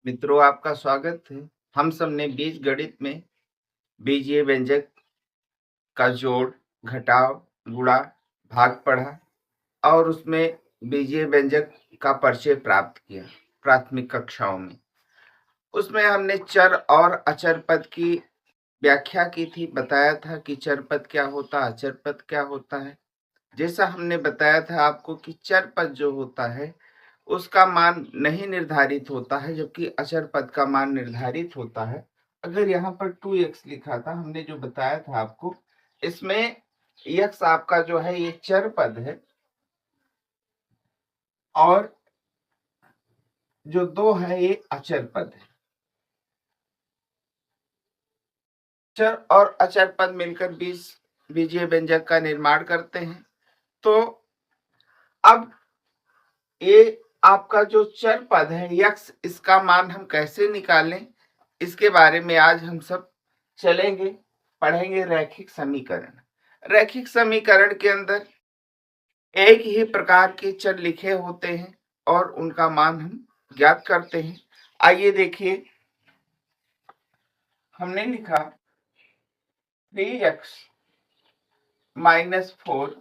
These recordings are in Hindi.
मित्रों, आपका स्वागत है। हम सब ने बीजगणित में बीजीय व्यंजक का जोड़, घटाव, गुणा, भाग पढ़ा और उसमें बीजीय व्यंजक का परिचय प्राप्त किया प्राथमिक कक्षाओं में। उसमें हमने चर और अचर पद की व्याख्या की थी, बताया था कि चर पद क्या होता है, अचर पद क्या होता है। जैसा हमने बताया था आपको कि चर पद जो होता है उसका मान नहीं निर्धारित होता है, जबकि अचर पद का मान निर्धारित होता है। अगर यहाँ पर 2x लिखा था, हमने जो बताया था आपको, इसमें x आपका जो है ये चर पद है और जो 2 है ये अचर पद है। चर और अचर पद मिलकर बीजीय व्यंजक का निर्माण करते हैं। तो अब ये आपका जो चर पद है x, इसका मान हम कैसे निकालें, इसके बारे में आज हम सब चलेंगे, पढ़ेंगे। रैखिक समीकरण, रैखिक समीकरण के अंदर एक ही प्रकार के चर लिखे होते हैं और उनका मान हम ज्ञात करते हैं। आइए देखिए, हमने लिखा 3x - 4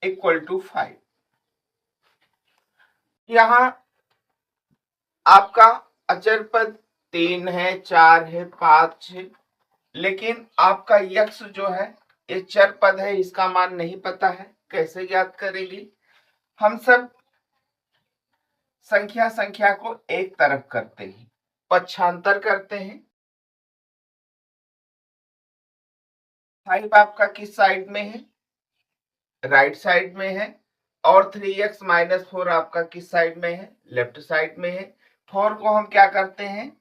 = 5। यहाँ आपका अचर पद 3 है, 4 है, 5 है, लेकिन आपका यक्स जो है ये चर पद है, इसका मान नहीं पता है। कैसे ज्ञात करेंगे? हम सब संख्या को एक तरफ करते हैं, पक्षांतर करते हैं। 5 आपका किस साइड में है? राइट साइड में है। और 3x - 4 आपका किस साइड में है? लेफ्ट साइड में है। 4 को हम क्या करते हैं?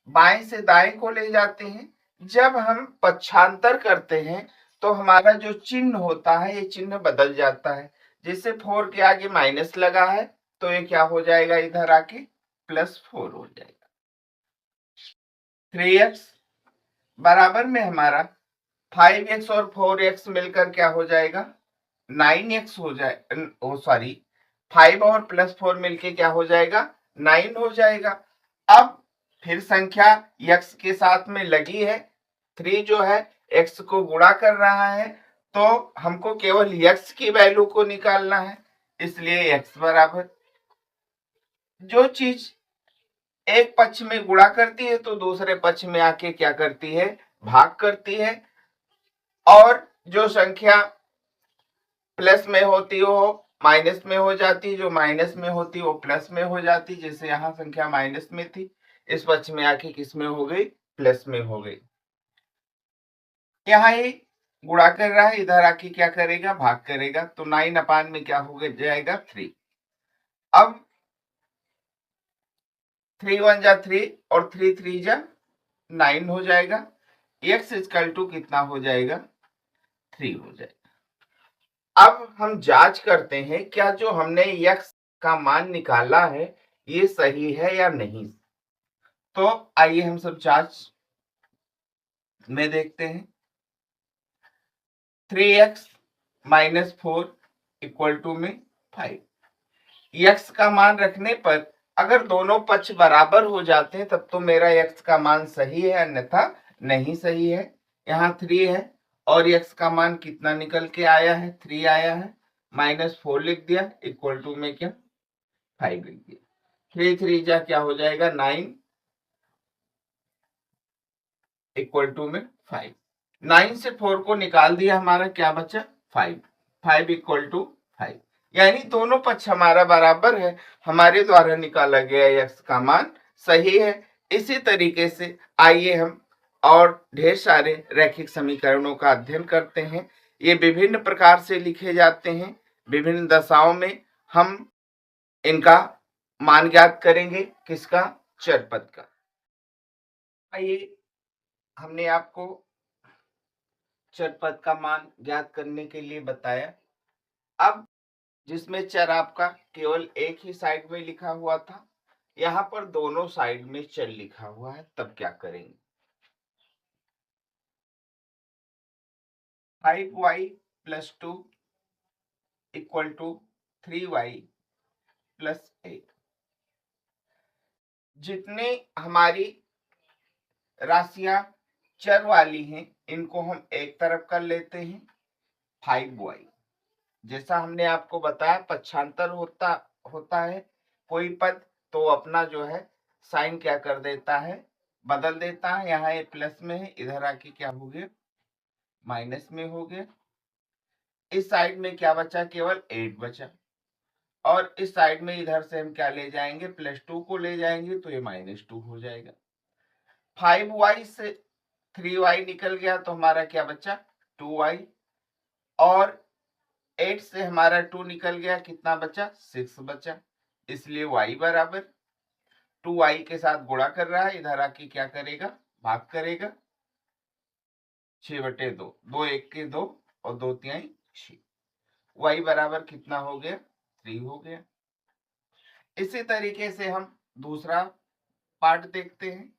बाएं से दाएं को ले जाते हैं। जब हम पक्षांतर करते हैं तो हमारा जो चिन्ह होता है ये चिन्ह बदल जाता है। जैसे 4 के आगे माइनस लगा है तो ये क्या हो जाएगा? इधर आके +4 हो जाएगा। 3x बराबर में हमारा 5x और 4x मिलकर क्या हो जाएगा? 9x हो जाए, सॉरी, 5 और +4 मिलके क्या हो जाएगा? 9 हो जाएगा। अब फिर संख्या x के साथ में लगी है, 3 जो है x को गुणा कर रहा है, तो हमको केवल x की वैल्यू को निकालना है। इसलिए x बराबर, जो चीज एक पक्ष में गुणा करती है तो दूसरे पक्ष में आके क्या करती है? भाग करती है। और जो संख्या प्लस में होती हो माइनस में हो जाती, जो माइनस में होती वो प्लस में हो जाती। जैसे यहाँ संख्या माइनस में थी, इस पक्ष में आके किस में हो गई? प्लस में हो गई। यहाँ ये गुणा कर रहा है, इधर आके क्या करेगा? भाग करेगा। तो 9 में क्या हो जाएगा? 3। अब 3 1 जा 3 और 3 3 जा 9 हो जाएगा। x इक्वल टू कितना हो जाएगा? 3 हो जाएगा। अब हम जांच करते हैं क्या जो हमने x का मान निकाला है ये सही है या नहीं। तो आइए हम सब जांच में देखते हैं। 3x - 4 = में 5। x का मान रखने पर अगर दोनों पक्ष बराबर हो जाते हैं तब तो मेरा x का मान सही है, अन्यथा नहीं सही है। यहाँ 3 है और x का मान कितना निकल के आया है? 3 आया है। -4 लिख दिया, इक्वल टू में क्या? 5 लिख दिया। 3 3 जा क्या हो जाएगा? 9 इक्वल टू में 5। 9 से 4 को निकाल दिया, हमारा क्या बचा? 5। 5 इक्वल टू 5, यानी दोनों पक्ष हमारा बराबर है। हमारे द्वारा निकाला गया x का मान सही है। इसी तरीके से आइए हम और ढेर सारे रैखिक समीकरणों का अध्ययन करते हैं। ये विभिन्न प्रकार से लिखे जाते हैं, विभिन्न दशाओं में हम इनका मान ज्ञात करेंगे। किसका? चर पद का। आइए, हमने आपको चर पद का मान ज्ञात करने के लिए बताया। अब जिसमें चर आपका केवल एक ही साइड में लिखा हुआ था, यहां पर दोनों साइड में चर लिखा हुआ है, तब क्या करेंगे? 5y + 2 = 3y + 8। जितने हमारी राशियां चर वाली हैं इनको हम एक तरफ कर लेते हैं 5y। जैसा हमने आपको बताया पक्षांतर होता है कोई पद तो अपना जो है साइन क्या कर देता है, बदल देता है। यहाँ ये प्लस में है, इधर आके क्या हो गया, माइनस में हो गया। इस साइड में क्या बचा, केवल 8 बचा। और इस साइड में इधर से हम क्या ले जाएंगे, +2 को ले जाएंगे तो ये -2 हो जाएगा। 5y से 3y निकल गया तो हमारा क्या बचा, 2y। और 8 से हमारा 2 निकल गया, कितना बचा, 6 बचा। इसलिए y बराबर 2y के साथ गुणा कर रहा है, इधर आके क्या करेगा, भाग करेगा। 6/2, 2 1 के 2 और 2 3 6। y बराबर कितना हो गया, 3 हो गया। इसी तरीके से हम दूसरा पार्ट देखते हैं।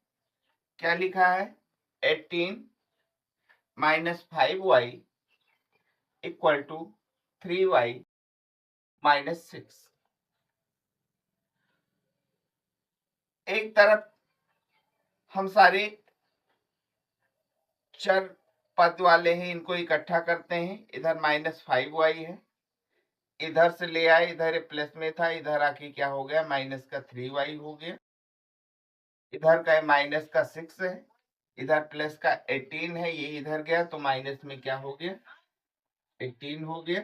क्या लिखा है, 18 - 5y = 3y - 6। एक तरफ हम सारे चर पद वाले हैं, इनको इकट्ठा करते हैं। इधर -5y है, इधर से ले आए, इधर प्लस में था, इधर आके क्या हो गया, -3y हो गया। इधर का -6 है, इधर प्लस का 18 है, ये इधर गया तो माइनस में क्या हो गया, 18 हो गया।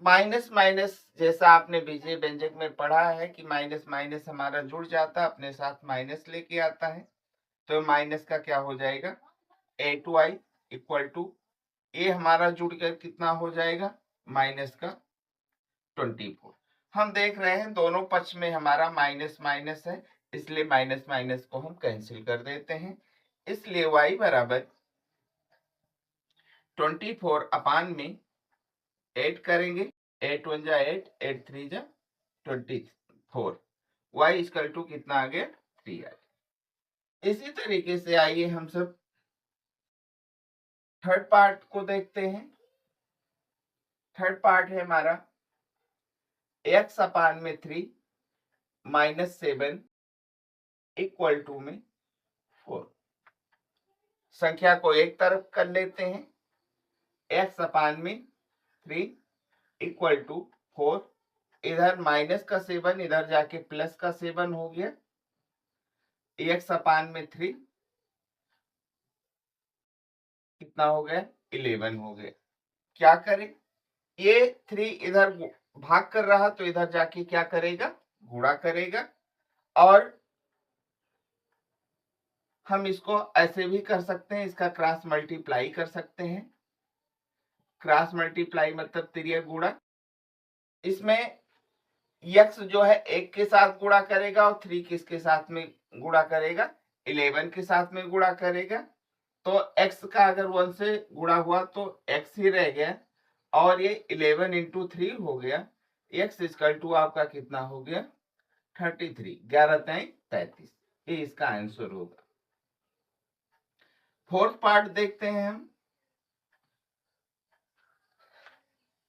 माइनस माइनस जैसा आपने बीजीय व्यंजक में पढ़ा है कि माइनस माइनस हमारा जुड़ जाता है, अपने साथ माइनस लेके आता है। तो माइनस का क्या हो जाएगा, 8y = ये हमारा जुड़ कर कितना हो जाएगा, -24। हम देख रहे हैं दोनों पक्ष में हमारा माइनस माइनस है, इसलिए माइनस माइनस को हम कैंसिल कर देते हैं। इसलिए y बराबर 24 अपान में 8 करेंगे, 8 1 जा 8, 8 3 जा 24। y = कितना आ गया, 3 आ गया। इसी तरीके से आइए हम सब थर्ड पार्ट को देखते हैं। थर्ड पार्ट है हमारा x अपान में 3 - 7 = में 4। संख्या को एक तरफ कर लेते हैं, x अपान में 3 = 4। इधर माइनस का 7 इधर जाके प्लस का 7 हो गया, x अपान में 3 कितना हो गया, 11 हो गया। क्या करें, ये 3 इधर भाग कर रहा तो इधर जाके क्या करेगा, गुणा करेगा। और हम इसको ऐसे भी कर सकते हैं, इसका क्रॉस मल्टीप्लाई कर सकते हैं। क्रॉस मल्टीप्लाई मतलब तिर्यक गुणा। इसमें x जो है 1 के साथ गुणा करेगा और 3 किसके साथ में गुणा करेगा, 11 के साथ में गुणा करेगा। तो x का अगर 1 से गुणा हुआ तो x ही रह गया और ये 11 × 3 हो गया। x = आपका कितना हो गया, 33। 11 3 33, ये इसका आंसर होगा। फोर्थ पार्ट देखते हैं हम,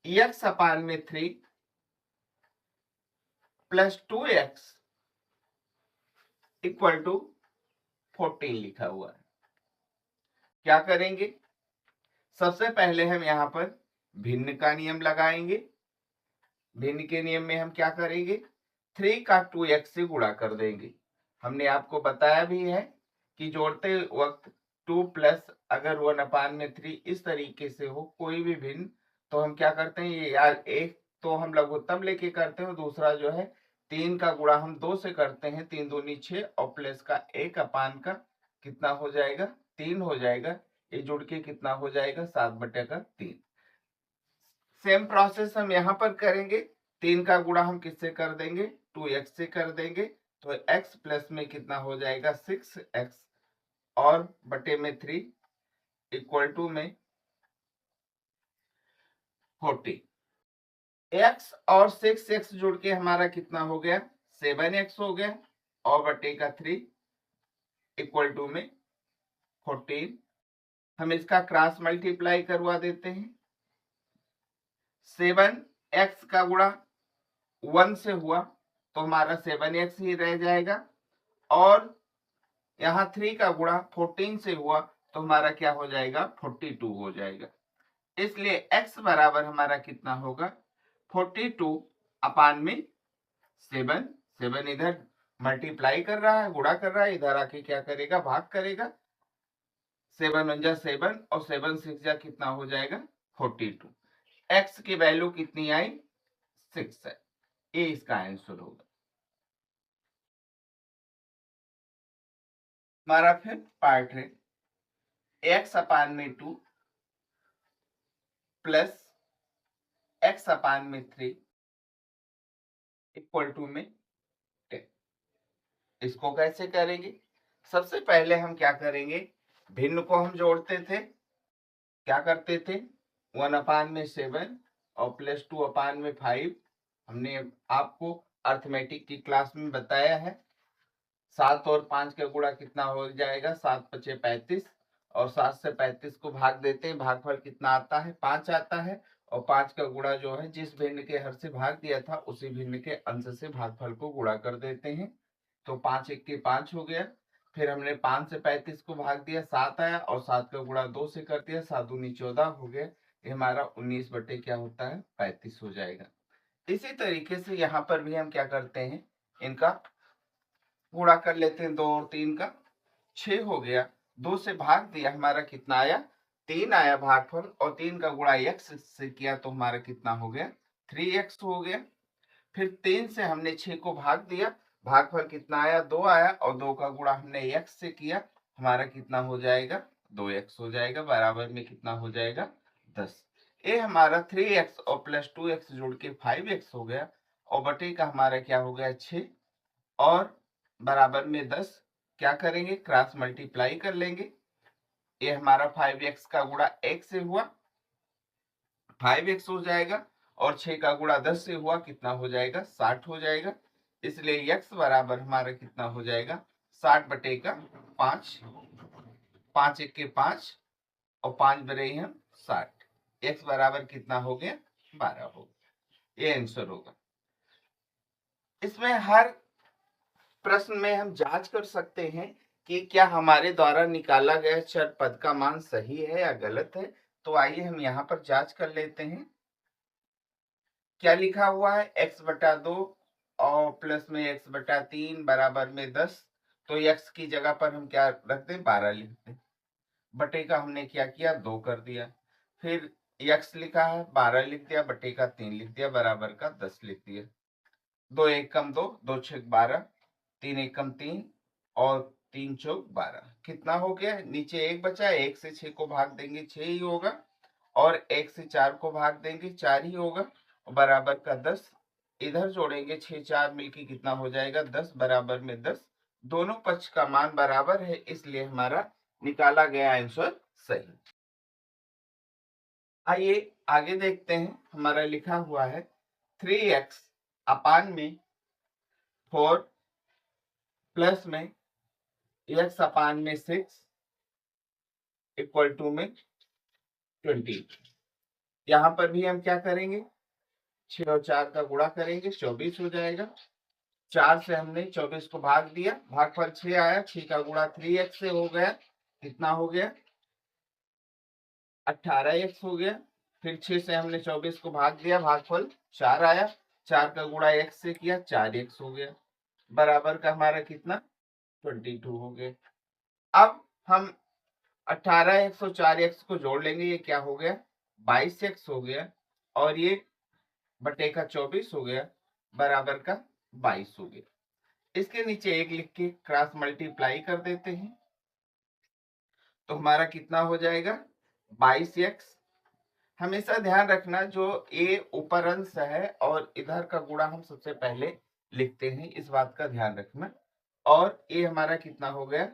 x अपान में 3 + 2x = 14 लिखा हुआ है। क्या करेंगे, सबसे पहले हम यहाँ पर भिन्न का नियम लगाएंगे। भिन्न के नियम में हम क्या करेंगे, 3 का 2x से गुणा कर देंगे। हमने आपको बताया भी है कि जोड़ते वक्त 2 प्लस अगर 1 अपान में 3 इस तरीके से हो कोई भी भिन्न, तो हम क्या करते हैं, ये यार एक तो हम लघुत्तम लेके करते हैं, दूसरा जो है 3 का गुणा हम 2 से करते हैं, 3 दूनी 6 और प्लस का 1 अपान का कितना हो जाएगा, 3 हो जाएगा। ये जुड़ के कितना हो जाएगा, 7/3। सेम प्रोसेस हम यहाँ पर करेंगे। 3 का गुणा हम किससे कर देंगे, 2x से कर देंगे। तो x प्लस में कितना हो जाएगा, 6x और बटे में 3 = में 40। x और 6x जुड़ के हमारा कितना हो गया, 7x हो गया और बटे का 3 = में 14। हम इसका क्रॉस मल्टीप्लाई करवा देते हैं। 7x का गुणा 1 से हुआ तो हमारा 7x ही रह जाएगा और यहाँ 3 का गुणा 14 से हुआ तो हमारा क्या हो जाएगा 42 हो जाएगा। इसलिए x बराबर हमारा कितना होगा 42 अपान में 7। 7 इधर मल्टीप्लाई कर रहा है, गुणा कर रहा है, इधर आके क्या करेगा भाग करेगा। 7 1 जा 7 और 7 6 जा कितना हो जाएगा 42। x की वैल्यू कितनी आई 6 है। ये इसका आंसर होगा। हमारा फिर पार्ट है x अपान में 2 प्लस x अपान में 3 इक्वल टू में 10। इसको कैसे करेंगे? सबसे पहले हम क्या करेंगे, भिन्न को हम जोड़ते थे, क्या करते थे 1 अपान में 7 और प्लस 2 अपान में 5। हमने आपको अर्थमेटिक की क्लास में बताया है। 7 और 5 का गुणा कितना हो जाएगा 7 5 35 और 7 से 35 को भाग देते हैं, भागफल कितना आता है 5 आता है और 5 का गुणा जो है जिस भिन्न के हर से भाग दिया था उसी भिन्न के अंश से भागफल को गुणा कर देते हैं। तो 5 1 के 5 हो गया। फिर हमने 5 से 35 को भाग दिया 7 आया और 7 का गुणा 2 से कर दिया 7 दूनी 14 हो गया। ये हमारा 19 बटे क्या होता है 35 हो जाएगा। इसी तरीके से यहाँ पर भी हम क्या करते हैं, इनका गुणा कर लेते हैं 2 और 3 का 6 हो गया। 2 से भाग दिया हमारा कितना आया 3 आया भागफल और 3 का गुणा x से किया तो हमारा कितना हो गया 3x हो गया। फिर 3 से हमने 6 को भाग दिया, भागफल कितना आया 2 आया और 2 का गुणा हमने x से किया, हमारा कितना हो जाएगा 2x हो जाएगा। बराबर में कितना हो जाएगा 10। ये हमारा 3x और प्लस 2x जोड़ के 5x हो गया और बटे का हमारा क्या हो गया 6 और बराबर में 10। क्या करेंगे क्रॉस मल्टीप्लाई कर लेंगे। ये हमारा 5x का गुणा 1 से हुआ 5x हो जाएगा और 6 का गुणा 10 से हुआ कितना हो जाएगा 60 हो जाएगा। इसलिए x बराबर हमारा कितना हो जाएगा 60 बटे का 5। 5 1 के 5 और 5 बरे हम 60। x बराबर कितना हो गया 12 हो गया। ये आंसर होगा। इसमें हर प्रश्न में हम जांच कर सकते हैं कि क्या हमारे द्वारा निकाला गया चर पद का मान सही है या गलत है। तो आइए हम यहाँ पर जांच कर लेते हैं। क्या लिखा हुआ है x बटा 2 और प्लस में x बटा 3 बराबर में 10। तो x की जगह पर हम क्या रखते हैं 12 लिखते हैं। बटे का हमने क्या किया 2 कर दिया। फिर x लिखा है 12 लिख दिया, बटे का 3 लिख दिया, बराबर का 10 लिख दिया। 2 1 कम 2, 2 6 12, 3 1 कम 3 और 3 चौक 12। कितना हो गया नीचे 1 बचा, 1 से 6 को भाग देंगे 6 ही होगा और 1 से 4 को भाग देंगे 4 ही होगा और बराबर का 10। इधर जोड़ेंगे 6 4 मिलके कितना हो जाएगा 10, बराबर में 10। दोनों पक्ष का मान बराबर है इसलिए हमारा निकाला गया आंसर सही। आइए आगे देखते हैं। हमारा लिखा हुआ है 3x अपान में 4 प्लस में x अपान में 6 इक्वल टू में 20। यहां पर भी हम क्या करेंगे 6 और 4 का गुणा करेंगे 24 हो जाएगा। 4 से हमने 24 को भाग दिया, भागफल 6 आया, 6 का गुणा 3x से हो गया, कितना हो गया 18x हो गया। फिर 6 से हमने 24 को भाग दिया, भागफल 4 आया, 4 का गुणा x से किया 4x हो गया, बराबर का हमारा कितना 22 हो गया। अब हम 18x और 4x को जोड़ लेंगे, ये क्या हो गया 22x हो गया और ये बटे का 24 हो गया, बराबर का 22 हो गया। इसके नीचे एक लिख के क्रॉस मल्टीप्लाई कर देते हैं तो हमारा कितना हो जाएगा 22x। हमेशा ध्यान रखना जो a ऊपर अंश है और इधर का गुणा हम सबसे पहले लिखते हैं, इस बात का ध्यान रखना। और a हमारा कितना हो गया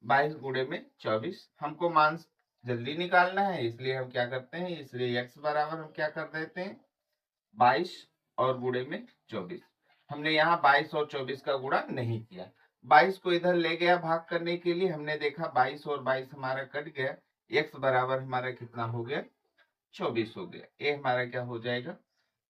22 गुणे में 24। हमको मान जल्दी निकालना है इसलिए हम क्या करते हैं, इसलिए x बराबर हम क्या कर देते हैं 22 और गुणे में 24। हमने यहाँ 22 और 24 का गुणा नहीं किया। 22 को इधर ले गया भाग करने के लिए, हमने देखा 22 और 22 हमारा कट गया, x बराबर हमारा कितना हो गया 24 हो गया। ये हमारा क्या हो जाएगा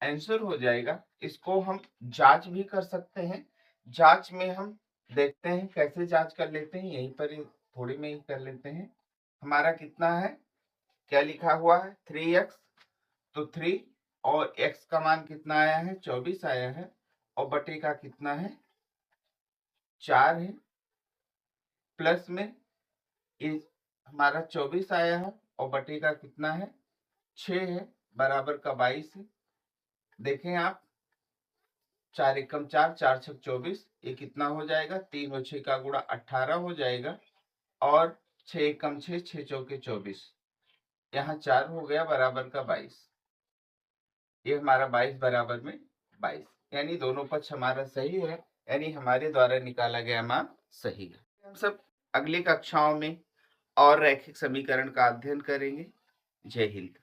आंसर हो जाएगा। इसको हम जांच भी कर सकते हैं। जांच में हम देखते हैं कैसे जांच कर लेते हैं, यहीं पर ही थोड़ी में ही कर लेते हैं। हमारा कितना है, क्या लिखा हुआ है 3x, तो 3 और x का मान कितना आया है 24 आया है, और बटे का कितना है 4 है, प्लस में इस हमारा 24 आया है और बटे का कितना है 6 है, बराबर का 22 है। देखें आप, 4 एकम 4, 4 छक 24, ये कितना हो जाएगा 3 और 6 का गुणा 18 हो जाएगा, और 6 एकम 6, 6 चौके 24, यहाँ 4 हो गया बराबर का 22। ये हमारा 22 बराबर में 22, यानी दोनों पक्ष हमारा सही है, यानी हमारे द्वारा निकाला गया मान सही है। हम सब अगली कक्षाओं में और रैखिक समीकरण का अध्ययन करेंगे। जय हिंद।